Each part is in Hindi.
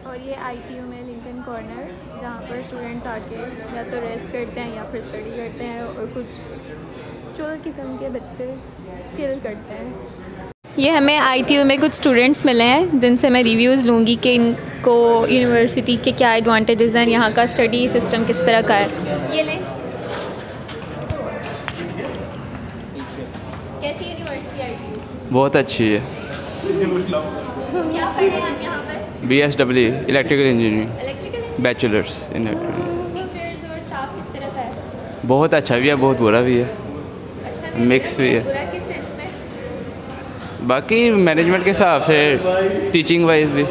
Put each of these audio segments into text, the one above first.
और ये ITU में लिंकन कॉर्नर, जहाँ पर स्टूडेंट्स आके या तो रेस्ट करते हैं या फिर स्टडी करते हैं, और कुछ चोर किस्म के बच्चे चिल करते हैं। ये हमें ITU में कुछ स्टूडेंट्स मिले हैं जिनसे मैं रिव्यूज़ लूँगी कि इनको यूनिवर्सिटी के क्या एडवांटेजेस हैं, यहाँ का स्टडी सिस्टम किस तरह का है। ये लें। कैसी यूनिवर्सिटी ITU? बहुत अच्छी है। क्या पढ़े हम यहाँ पर? BSW electrical engineering, bachelors in teachers और स्टाफ किस तरह का है? बहुत अच्छा भी है, बहुत बुरा भी है, अच्छा मिक्स भी है। बुरा किस सेंस में? बाकी मैनेजमेंट के हिसाब से टीचिंग वाइज भी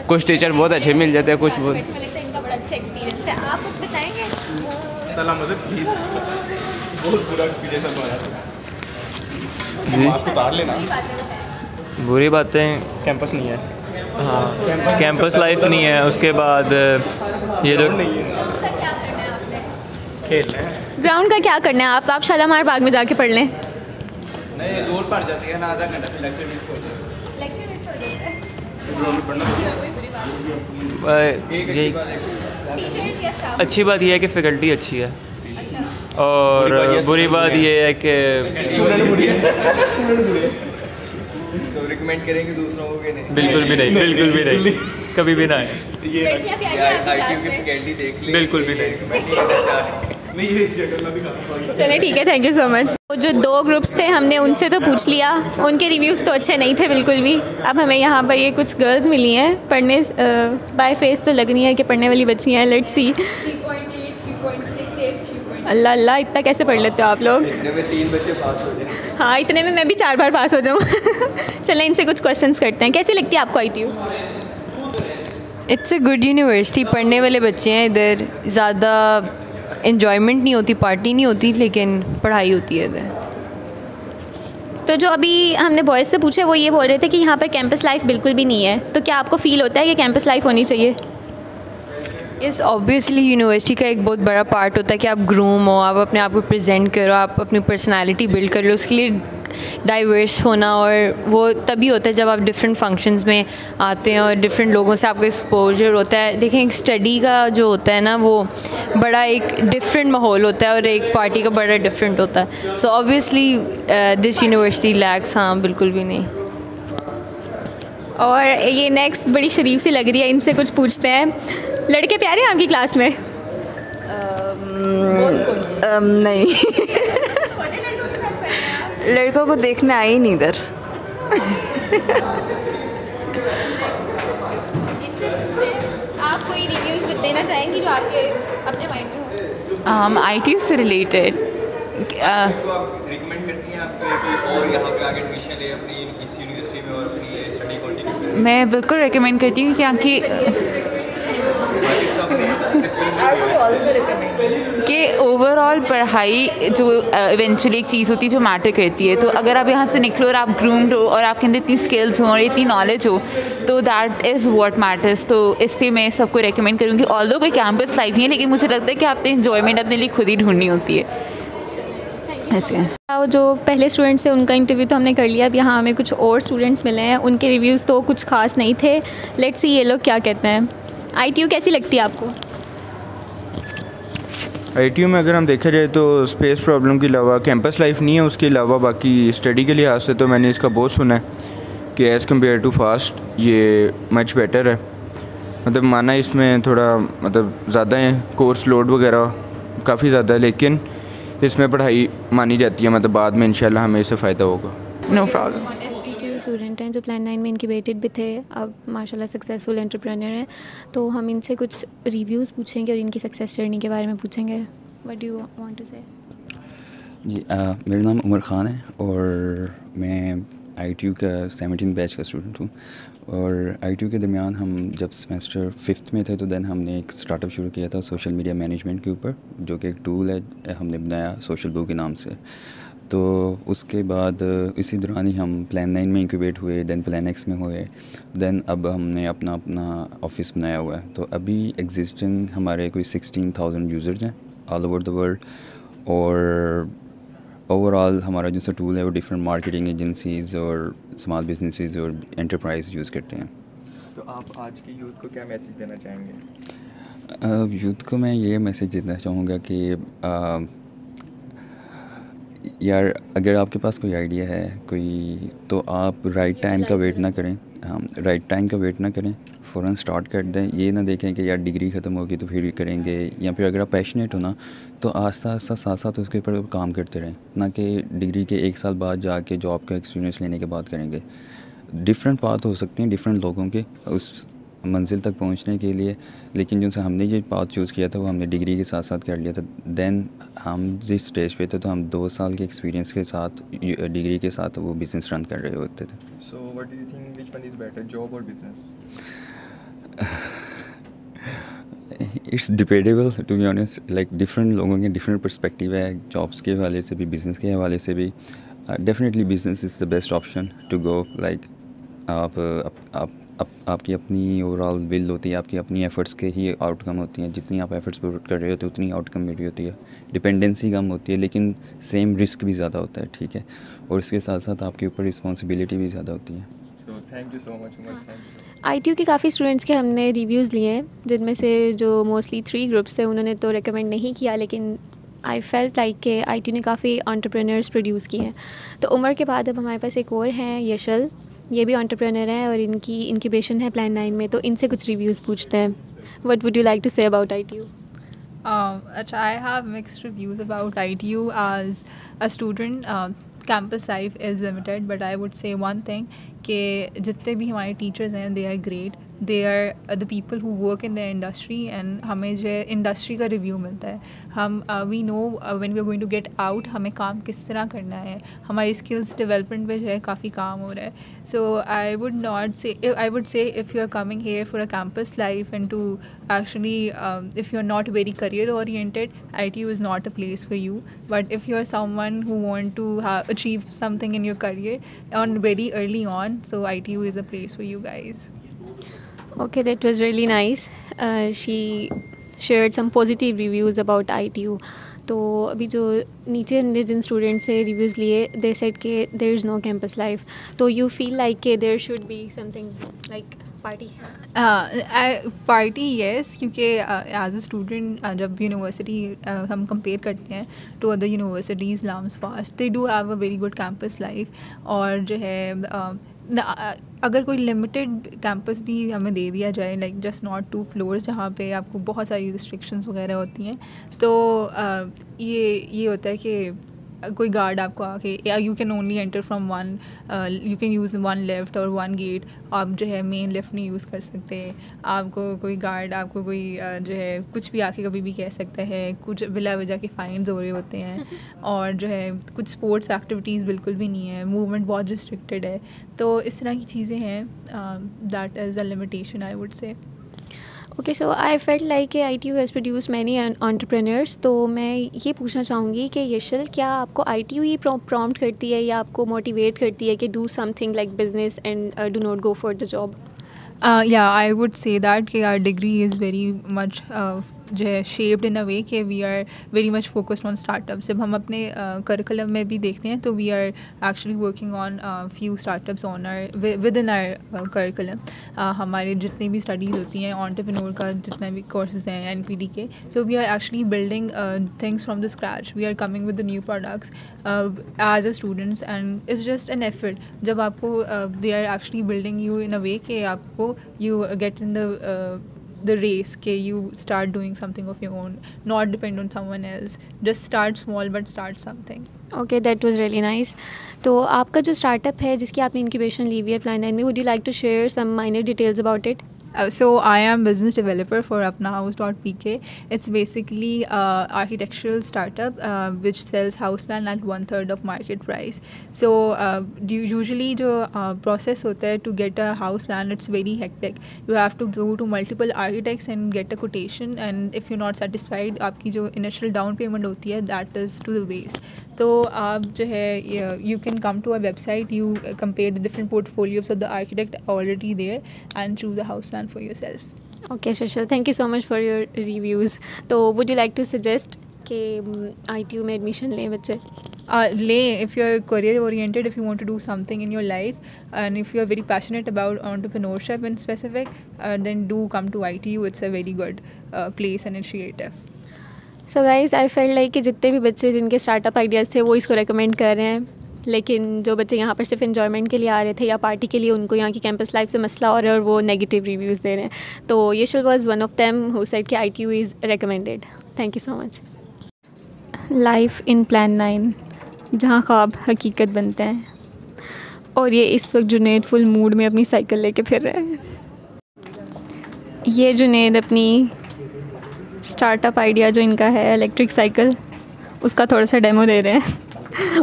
कुछ टीचर बहुत अच्छे मिल जाते हैं, कुछ बहुत। इनका बड़ा अच्छा एक्सपीरियंस है, आप कुछ बताएंगे? मुझे प्लीज़ बहुत बुरा एक्सपीरियंस है हमारा। मास्क उतार लेना। बुरी बातें कैंपस नहीं है। हाँ, कैंपस लाइफ नहीं है। उसके बाद ये जो खेलना है। ग्राउंड का क्या करना है? आप शालामार बाग में जाके पढ़ लें। नहीं, दूर पड़ जाती है ना, आधा घंटा लेक्चर मिस हो जाता है। यही अच्छी बात यह है कि फैकल्टी अच्छी है, और बुरी बात यह है कि स्टूडेंट बुरी है। तो रिकमेंड करेंगे दूसरों को कि नहीं? बिल्कुल भी नहीं, बिल्कुल भी नहीं, कभी भी ना है। ये ITU की फैकल्टी देख ली, बिल्कुल भी नहीं। रिकमेंड नहीं करना चाह रहे। नहीं, ये शक्ल ना दिखाना। चलिए ठीक है, थैंक यू सो मच। जो 2 ग्रुप्स थे हमने उनसे तो पूछ लिया, उनके रिव्यूज़ तो अच्छे नहीं थे बिल्कुल भी। अब हमें यहाँ पर ये कुछ गर्ल्स मिली हैं पढ़ने, बाय फेस तो लग रही है कि पढ़ने वाली बच्ची हैं। Let's see. 3.8, 3.68, अल्लाह अल्लाह, इतना कैसे पढ़ लेते हो आप लोग? इतने में 3 बच्चे पास हो जाए। हाँ, इतने में मैं भी 4 बार पास हो जाऊँ। चलें इनसे कुछ क्वेश्चंस करते हैं। कैसी लगती है आपको ITU? It's a good university. पढ़ने वाले बच्चे हैं इधर, ज़्यादा इन्जॉयमेंट नहीं होती, पार्टी नहीं होती, लेकिन पढ़ाई होती है इधर। तो जो अभी हमने बॉयज़ से पूछे वो ये बोल रहे थे कि यहाँ पर कैंपस लाइफ बिल्कुल भी नहीं है, तो क्या आपको फ़ील होता है कि कैंपस लाइफ होनी चाहिए? यस, ऑब्वियसली यूनिवर्सिटी का एक बहुत बड़ा पार्ट होता है कि आप ग्रूम हो, आप अपने आप को प्रेजेंट करो, आप अपनी पर्सनालिटी बिल्ड कर लो। उसके लिए डाइवर्स होना, और वो तभी होता है जब आप डिफरेंट फंक्शंस में आते हैं और डिफरेंट लोगों से आपको एक्सपोजर होता है। देखें, एक स्टडी का जो होता है ना, वो बड़ा एक डिफरेंट माहौल होता है और एक पार्टी का बड़ा डिफरेंट होता है। So obviously this university lakhs. हाँ, बिल्कुल भी नहीं। और ये नेक्स्ट बड़ी शरीफ सी लग रही है, इनसे कुछ पूछते हैं। लड़के प्यारे हैं आपकी क्लास में? नहीं। लड़कों को देखने आई नहीं इधर। आप कोई रिव्यूज़ देना चाहेंगी जो आपके अपने माइंड में हो? ITU से रिलेटेड रिकमेंड करती हैं आपको कि और यहाँ पे आगे एडमिशन ले अपनी इस यूनिवर्सिटी में और अपनी स्टडी कंटिन्यू करें? मैं बिल्कुल रेकमेंड करती हूँ, क्योंकि कि ओवरऑल पढ़ाई जो इवेंचुअली एक चीज़ होती है जो मैटर करती है। तो अगर आप यहाँ से निकलो और आप ग्रूम्ड हो और आपके अंदर इतनी स्किल्स हों और इतनी नॉलेज हो, तो दैट इज़ व्हाट मैटर्स। तो इसलिए मैं सबको रेकमेंड करूँगी। ऑल्दो कोई कैंपस लाइफ नहीं है, लेकिन मुझे लगता है कि आपने इन्जॉयमेंट अपने लिए खुद ही ढूंढनी होती है। ऐसे जो पहले स्टूडेंट्स थे उनका इंटरव्यू तो हमने कर लिया। अब यहाँ हमें कुछ और स्टूडेंट्स मिले हैं, उनके रिव्यूज़ तो कुछ खास नहीं थे। लेट्स सी ये लोग क्या कहते हैं। ITU कैसी लगती है आपको? ITU में अगर हम देखा जाए तो स्पेस प्रॉब्लम के अलावा कैंपस लाइफ नहीं है, उसके अलावा बाकी स्टडी के लिहाज से तो मैंने इसका बहुत सुना है कि एज़ कम्पेयर टू फास्ट ये मच बेटर है। मतलब माना इसमें थोड़ा मतलब ज़्यादा है, कोर्स लोड वगैरह काफ़ी ज़्यादा है, लेकिन इसमें पढ़ाई मानी जाती है। मतलब बाद में इंशाल्लाह हमें इससे फ़ायदा होगा। No problem. स्टूडेंट हैं जो प्लान 9 में इनक्यूबेटेड भी थे, अब माशाल्लाह सक्सेसफुल एंटरप्रेन्योर हैं। तो हम इनसे कुछ रिव्यूज़ पूछेंगे और इनकी सक्सेस जर्नी के बारे में पूछेंगे। What do you want to say? जी, मेरा नाम उमर ख़ान है और मैं ITU का 17 बैच का स्टूडेंट हूँ। और ITU के दरमियान हम जब सेमेस्टर 5th में थे तो देन हमने एक स्टार्टअप शुरू किया था सोशल मीडिया मैनेजमेंट के ऊपर, जो कि एक टूल है हमने बनाया सोशल ब्लू के नाम से। तो उसके बाद इसी दौरान ही हम प्लान 9 में इंक्यूबेट हुए, देन प्लान X में हुए, देन अब हमने अपना ऑफिस बनाया हुआ है। तो अभी एग्जिस्टिंग हमारे कोई 16,000 यूज़र्स हैं ऑल ओवर द वर्ल्ड। और ओवरऑल हमारा जो सा टूल है वो डिफरेंट मार्केटिंग एजेंसीज़ और स्मॉल बिजनेसेस और एंटरप्राइज यूज़ करते हैं। तो आप आज की यूथ को क्या मैसेज देना चाहेंगे? यूथ को मैं ये मैसेज देना चाहूँगा कि यार अगर आपके पास कोई आइडिया है कोई, तो आप राइट टाइम का वेट ना करें। राइट टाइम का वेट ना करें, फ़ौरन स्टार्ट कर दें। ये ना देखें कि यार डिग्री ख़त्म होगी तो फिर करेंगे, या फिर अगर आप पैशनेट हो ना तो आस्ता आस्ता साथ साथ उसके ऊपर काम करते रहें, ना कि डिग्री के 1 साल बाद जाके जॉब का एक्सपीरियंस लेने के बाद करेंगे। डिफरेंट पाथ हो सकते हैं डिफरेंट लोगों के उस मंजिल तक पहुंचने के लिए, लेकिन जो हमने ये पाथ चूज़ किया था वो हमने डिग्री के साथ साथ कर लिया था। देन हम जिस स्टेज पे थे तो हम 2 साल के एक्सपीरियंस के साथ डिग्री के साथ वो बिज़नेस रन कर रहे होते थे। So what do you think which one is better, job और business? It's debatable to be honest, like different लोगों के डिफरेंट पर्सपेक्टिव है, जॉब्स के हवाले से भी बिज़नेस के हवाले से भी। Definitely business is the best option to go. Like आपकी अपनी ओवरऑल विल होती है, आपकी अपनी एफ़र्ट्स के ही आउटकम होती हैं। जितनी आप एफ़र्ट्स पुट कर रहे होते हैं उतनी आउटकम मेरी होती है। डिपेंडेंसी कम होती है लेकिन सेम रिस्क भी ज़्यादा होता है, ठीक है, और इसके साथ साथ आपके ऊपर रिस्पॉन्सिबिलिटी भी ज़्यादा होती है। So thank you so much Umar. ITU के काफ़ी स्टूडेंट्स के हमने रिव्यूज़ लिए हैं, जिनमें से जो मोस्टली 3 ग्रुप्स थे उन्होंने तो रिकमेंड नहीं किया, लेकिन आई फेल्ट लाइक के ITU ने काफ़ी एंटरप्रेन्योर्स प्रोड्यूस किए हैं। तो उमर के बाद अब हमारे पास एक और हैं यशल, ये भी एंटरप्रेन्योर हैं और इनकी इंक्यूबेशन है प्लान 9 में, तो इनसे कुछ रिव्यूज़ पूछते हैं। What would you like to say about ITU? I have mixed reviews about ITU as a student. Campus life is limited, but I would say one thing कि जितने भी हमारे टीचर्स हैं they are great. They are the people who work in the industry and हमें जो है इंडस्ट्री का रिव्यू मिलता है। हम we know when we are going to get out हमें काम किस तरह करना है, हमारी स्किल्स डेवलपमेंट पे जो है काफ़ी काम हो रहा है। So I would say if you are coming here for a campus life and to actually if you are not very career oriented, ITU is not a place for you. But if you are someone who want to achieve something in your career on very early on, so ITU is a place for you guys. Okay, that was really nice. She shared some positive reviews about ITU. तो अभी जो नीचे हमने जिन स्टूडेंट्स से रिव्यूज़ लिए, दे सेड के there is no campus life, तो यू फील लाइक के there should be something like party? Party yes, क्योंकि एज अ स्टूडेंट जब यूनिवर्सिटी हम कंपेयर करते हैं to other universities, LUMS FAST they do have a very good campus life. और जो है अगर कोई लिमिटेड कैंपस भी हमें दे दिया जाए, लाइक जस्ट नॉट 2 फ्लोर्स जहाँ पे आपको बहुत सारी रिस्ट्रिक्शंस वगैरह होती हैं, तो ये होता है कि कोई गार्ड आपको आके, you can only enter from one, you can use 1 left और 1 गेट, आप जो है मेन लेफ़्ट नहीं यूज़ कर सकते। आपको कोई गार्ड आपको कोई जो है कुछ भी आके कभी भी कह सकता है, कुछ बिला वजह के फ़ाइन्स हो रहे होते हैं, और जो है कुछ स्पोर्ट्स एक्टिविटीज़ बिल्कुल भी नहीं है, मूवमेंट बहुत रिस्ट्रिक्टेड है। तो इस तरह की चीज़ें हैं, that is a limitation I would say. Okay, so I felt like ITU has produce many entrepreneurs. तो मैं ये पूछना चाहूँगी कि यशल, क्या आपको ITU ही प्रॉम्प्ट करती है या आपको मोटिवेट करती है कि do something like business and do not go for the job? Yeah, I would say that कि our degree is very much जो है शेप्ड इन अ वे कि we are very much focused on startups. जब हम अपने करिकुलम में भी देखते हैं तो we are actually working on few startups on within our curriculum. हमारे जितनी भी स्टडीज़ होती हैं, एंटरप्रेन्योर का जितने भी कोर्सेज हैं NPD के, so we are actually building things from the scratch. We are coming with the new products as a students and it's just an effort. जब आपको they are actually building you in a way कि आपको you get in the race के you start doing something of your own, not depend on someone else, just start small but start something. Okay, that was really nice. तो आपका जो स्टार्टअप है जिसकी आपने इंक्यूबेशन ली हुई है प्लान 9 में, would you like to share some minor details about it? So I am business developer for apnahouse.pk. It's basically architectural startup which sells house plan at 1/3 of market price. So usually जो process होता है to get a house plan, it's very hectic. You have to go to multiple architects and get a quotation, and if you're not satisfied, आपकी जो initial down payment होती है that is to the waste. तो आप जो है you can come to our website, you compare the different portfolios of the architect already there and choose a house plan for yourself. Okay, Shashil, thank you so much for your reviews. So would you like to suggest कि ITU में एडमिशन लें बच्चे? If you're career oriented, if you want to do something in your life, and if you're very passionate about entrepreneurship in specific, then do come to ITU. It's a very good place and initiative. So guys I felt like कि जितने भी बच्चे जिनके स्टार्टअप आइडियाज़ थे वो इसको रेकमेंड कर रहे हैं, लेकिन जो बच्चे यहाँ पर सिर्फ एन्जॉयमेंट के लिए आ रहे थे या पार्टी के लिए, उनको यहाँ की कैंपस लाइफ से मसला हो रहा है और वो नेगेटिव रिव्यूज़ दे रहे हैं. तो येशल was one of them who said कि ITU is recommended. Thank you so much. Life in plan 9, जहाँ ख्वाब हकीकत बनते हैं. और ये इस वक्त जुनैद फुल मूड में अपनी साइकिल लेके फिर रहे हैं. ये जुनैद अपनी स्टार्टअप आइडिया जो इनका है इलेक्ट्रिक साइकिल, उसका थोड़ा सा डेमो दे रहे हैं.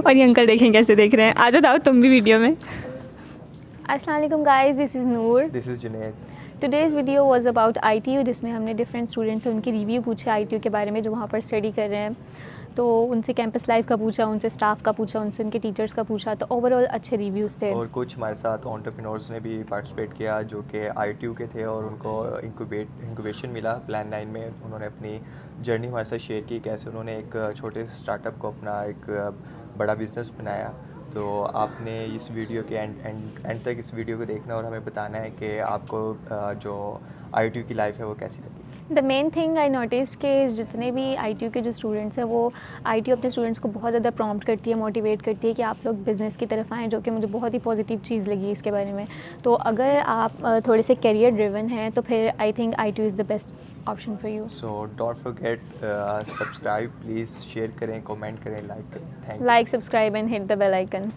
और ये अंकल देखें कैसे देख रहे हैं. आ जाओ तुम भी वीडियो में. अस्सलाम वालेकुम guys, this is Noor. This is Junaid. Today's video was about ITU, जिसमें हमने डिफरेंट स्टूडेंट्स से उनके रिव्यू पूछे ITU के बारे में जो वहाँ पर स्टडी कर रहे हैं. तो उनसे कैंपस लाइफ का पूछा, उनसे स्टाफ का पूछा, उनसे उनके टीचर्स का पूछा. तो ओवरऑल अच्छे रिव्यूज़ थे. और कुछ हमारे साथ एंटरप्रेन्योर्स ने भी पार्टिसिपेट किया जो कि ITU के थे और उनको इंक्यूबेशन मिला प्लान 9 में. उन्होंने अपनी जर्नी हमारे साथ शेयर की, कैसे उन्होंने एक छोटे से स्टार्टअप को अपना एक बड़ा बिज़नेस बनाया. तो आपने इस वीडियो के एंड तक इस वीडियो को देखना और हमें बताना है कि आपको जो ITU की लाइफ है वो कैसी लगी. The main thing I notice कि जितने भी ITU के जो स्टूडेंट्स हैं वो ITU अपने स्टूडेंट्स को बहुत ज़्यादा प्रॉम्प्ट करती है, मोटिवेट करती है कि आप लोग बिज़नेस की तरफ आएँ, जो कि मुझे बहुत ही पॉजिटिव चीज़ लगी इसके बारे में. तो अगर आप थोड़े से करियर ड्रिवन हैं तो फिर I think ITU is the best option for you. So don't forget subscribe, please share करें, कमेंट करें, लाइक करें. Thank you. Like, subscribe and hit the bell icon.